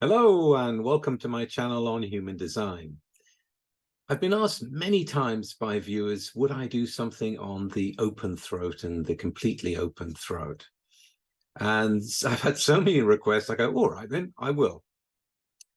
Hello and welcome to my channel on human design. I've been asked many times by viewers, would I do something on the open throat and the completely open throat? And I've had so many requests, I go, all right, then I will.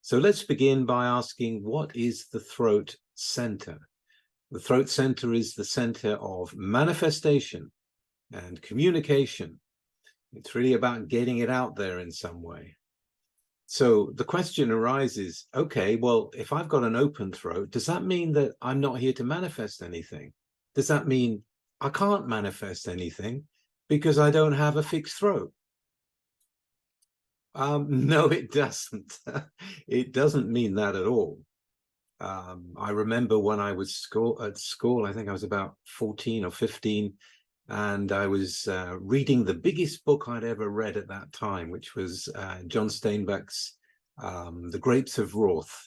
So let's begin by asking, what is the throat center? The throat center is the center of manifestation and communication. It's really about getting it out there in some way. So the question arises, okay, well, if I've got an open throat, does that mean that I'm not here to manifest anything? Does that mean I can't manifest anything because I don't have a fixed throat? No, it doesn't. It doesn't mean that at all. I remember when I was at school, I think I was about 14 or 15, and I was reading the biggest book I'd ever read at that time, which was John Steinbeck's The Grapes of Wrath.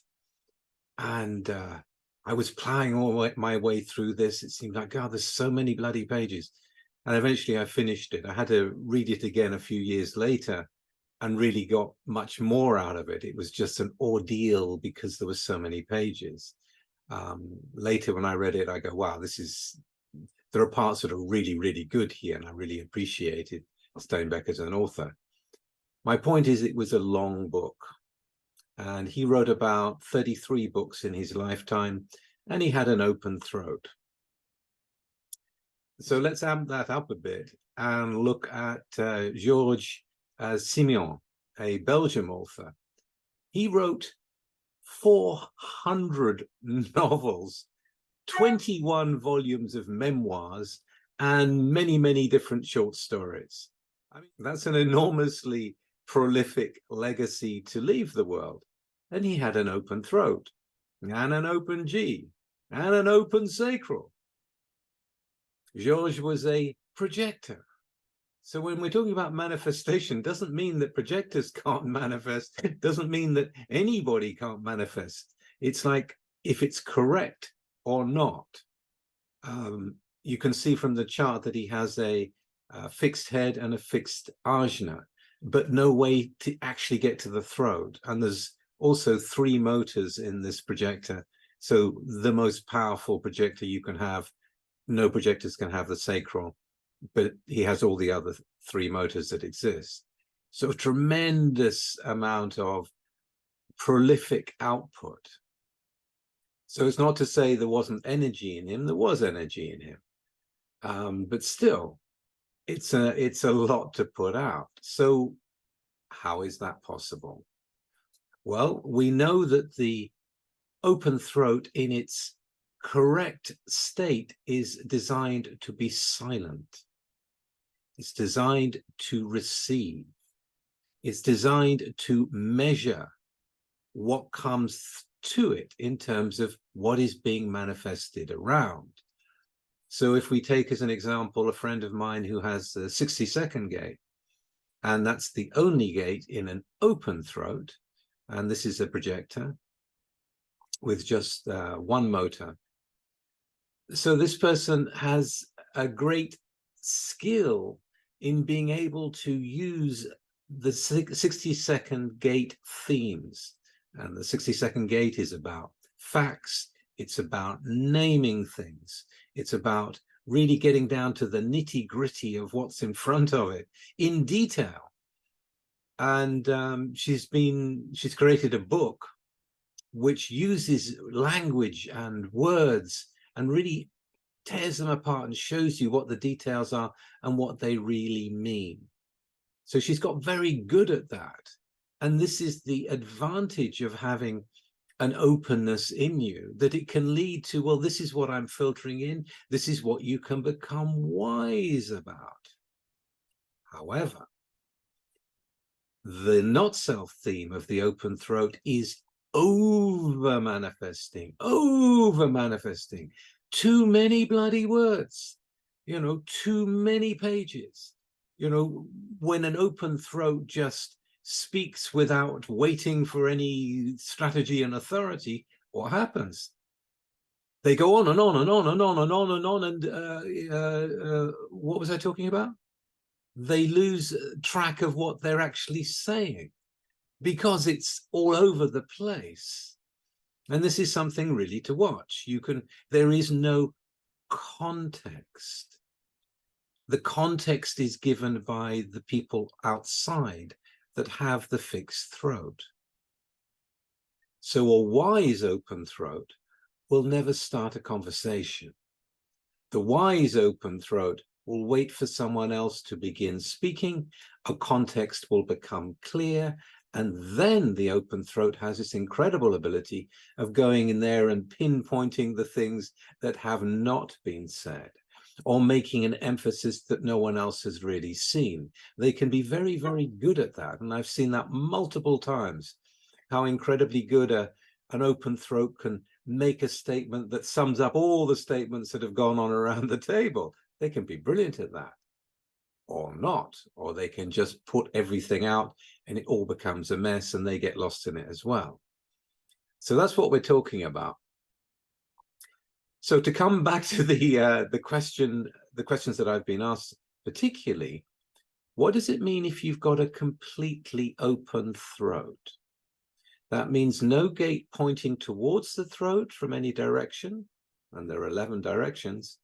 And I was plowing my way through this. It seemed like, God, there's so many bloody pages. And eventually I finished it. I had to read it again a few years later and really got much more out of it. It was just an ordeal because there were so many pages. Later when I read it, I go, wow, there are parts that are really, really good here, and I really appreciated Steinbeck as an author. My point is, it was a long book, and he wrote about 33 books in his lifetime, and he had an open throat. So let's amp that up a bit and look at Georges Simenon, a Belgian author. He wrote 400 novels, 21 volumes of memoirs, and many, many different short stories. I mean, that's an enormously prolific legacy to leave the world. And he had an open throat, and an open G, and an open sacral. Georges was a projector. So when we're talking about manifestation, doesn't mean that projectors can't manifest. It doesn't mean that anybody can't manifest. It's like, if it's correct or not. You can see from the chart that he has a fixed head and a fixed ajna, but no way to actually get to the throat. And there's also 3 motors in this projector. So the most powerful projector you can have, no projectors can have the sacral, but he has all the other 3 motors that exist. So a tremendous amount of prolific output. So it's not to say there wasn't energy in him. There was energy in him, but still, it's a lot to put out. So how is that possible? Well, we know that the open throat in its correct state is designed to be silent. It's designed to receive. It's designed to measure what comes to it in terms of what is being manifested around. So if we take as an example a friend of mine who has the 60-second gate, and that's the only gate in an open throat, and this is a projector with just 1 motor. So this person has a great skill in being able to use the 60-second gate themes. And the 60-second gate is about facts. It's about naming things. It's about really getting down to the nitty-gritty of what's in front of it in detail. And she's created a book which uses language and words and really tears them apart and shows you what the details are and what they really mean. So she's got very good at that. And this is the advantage of having an openness in you, that it can lead to, well, this is what I'm filtering in. This is what you can become wise about. However, the not self theme of the open throat is over manifesting. Too many bloody words, too many pages. When an open throat just speaks without waiting for any strategy and authority, what happens? They go on and on and on and on and on and on. And what was I talking about? They lose track of what they're actually saying. because it's all over the place. And this is something really to watch. There is no context. The context is given by the people outside that have the fixed throat. So a wise open throat will never start a conversation. The wise open throat will wait for someone else to begin speaking, a context will become clear, and then the open throat has this incredible ability of going in there and pinpointing the things that have not been said, or making an emphasis that no one else has really seen. They can be very, very good at that, and I've seen that multiple times, how incredibly good an open throat can make a statement that sums up all the statements that have gone on around the table. They can be brilliant at that, or not, or they can just put everything out and it all becomes a mess and they get lost in it as well. So that's what we're talking about. So to come back to the questions that I've been asked, particularly, what does it mean if you've got a completely open throat? That means no gate pointing towards the throat from any direction, and there are 11 directions,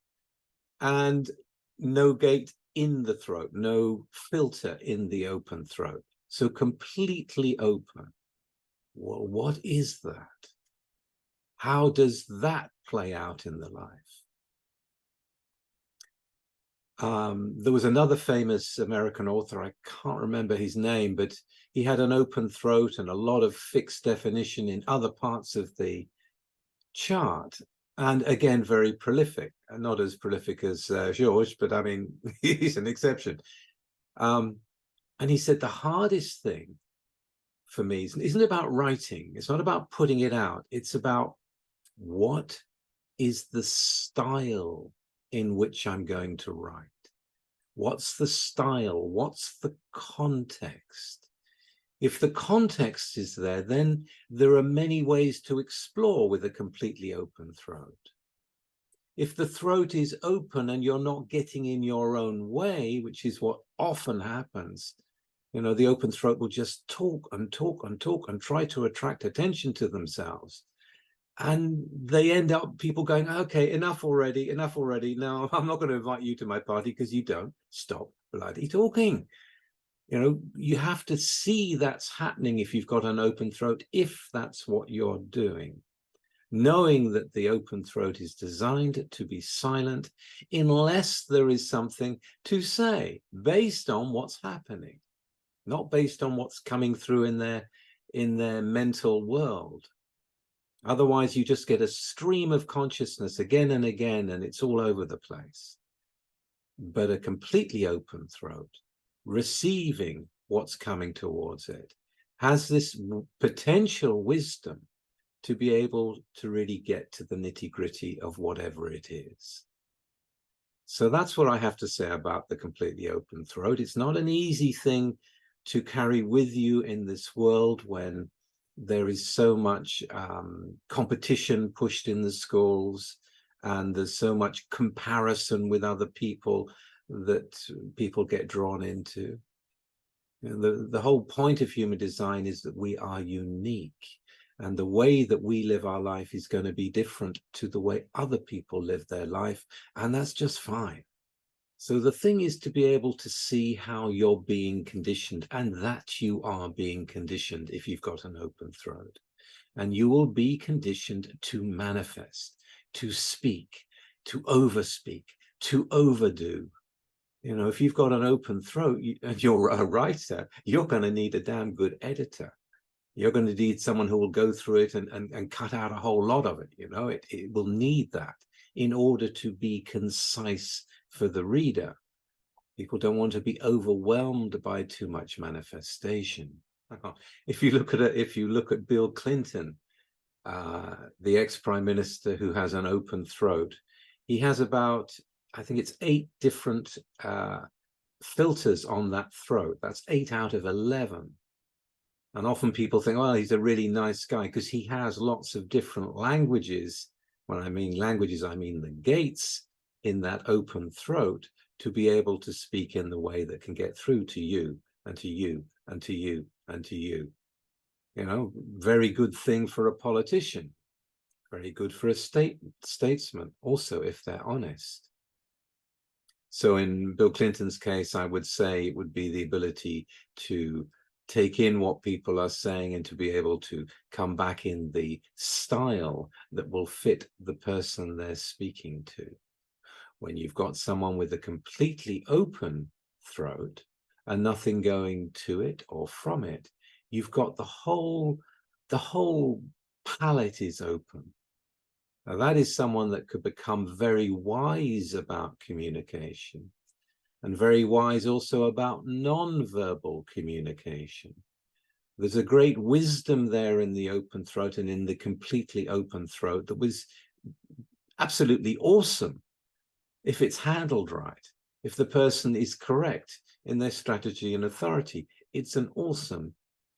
and no gate in the throat, no filter in the open throat. So completely open. Well, what is that? How does that play out in the life? There was another famous American author, I can't remember his name, but he had an open throat and a lot of fixed definition in other parts of the chart. And again, very prolific, not as prolific as George, but I mean, he's an exception. And he said, the hardest thing for me isn't about writing. It's not about putting it out. It's about what is the style in which I'm going to write. What's the style? What's the context? If the context is there, then there are many ways to explore with a completely open throat. If the throat is open and you're not getting in your own way, which is what often happens, you know, the open throat will just talk and talk and talk and try to attract attention to themselves. And they end up, people going, okay, enough already, enough already. No, I'm not going to invite you to my party because you don't stop bloody talking. You know, you have to see that's happening if you've got an open throat, if that's what you're doing. Knowing that the open throat is designed to be silent unless there is something to say based on what's happening, not based on what's coming through in their mental world. Otherwise, you just get a stream of consciousness again and again, and it's all over the place. But a completely open throat, receiving what's coming towards it, has this potential wisdom to be able to really get to the nitty-gritty of whatever it is. So that's what I have to say about the completely open throat. It's not an easy thing to carry with you in this world when there is so much competition pushed in the schools, and there's so much comparison with other people that people get drawn into. You know, the whole point of human design is that we are unique, and the way that we live our life is going to be different to the way other people live their life, and that's just fine. So the thing is to be able to see how you're being conditioned, and that you are being conditioned if you've got an open throat. And you will be conditioned to manifest, to speak, to overspeak, to overdo. You know, if you've got an open throat and you're a writer, you're going to need a damn good editor. You're going to need someone who will go through it and cut out a whole lot of it. You know, it will need that in order to be concise for the reader. People don't want to be overwhelmed by too much manifestation. If you look at Bill Clinton, the ex-prime minister who has an open throat, he has about, I think it's 8 different filters on that throat. That's 8 out of 11. And often people think, well, he's a really nice guy because he has lots of different languages. When I mean languages, I mean the gates in that open throat to be able to speak in the way that can get through to you and to you and to you and to you. You know, very good thing for a politician, very good for a statesman, also, if they're honest. So in Bill Clinton's case, I would say it would be the ability to take in what people are saying and to be able to come back in the style that will fit the person they're speaking to. When you've got someone with a completely open throat and nothing going to it or from it, you've got the whole palate is open. Now, that is someone that could become very wise about communication and very wise also about non-verbal communication. There's a great wisdom there in the open throat and in the completely open throat that was absolutely awesome if it's handled right, if the person is correct in their strategy and authority. It's an awesome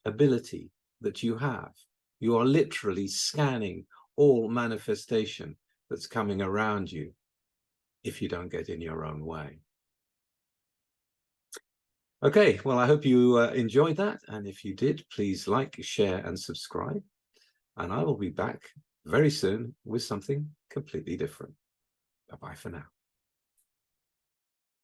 ability that you have. You are literally scanning all manifestation that's coming around you if you don't get in your own way. Okay, well, I hope you enjoyed that. And if you did, please like, share, and subscribe. And I will be back very soon with something completely different. Bye-bye for now.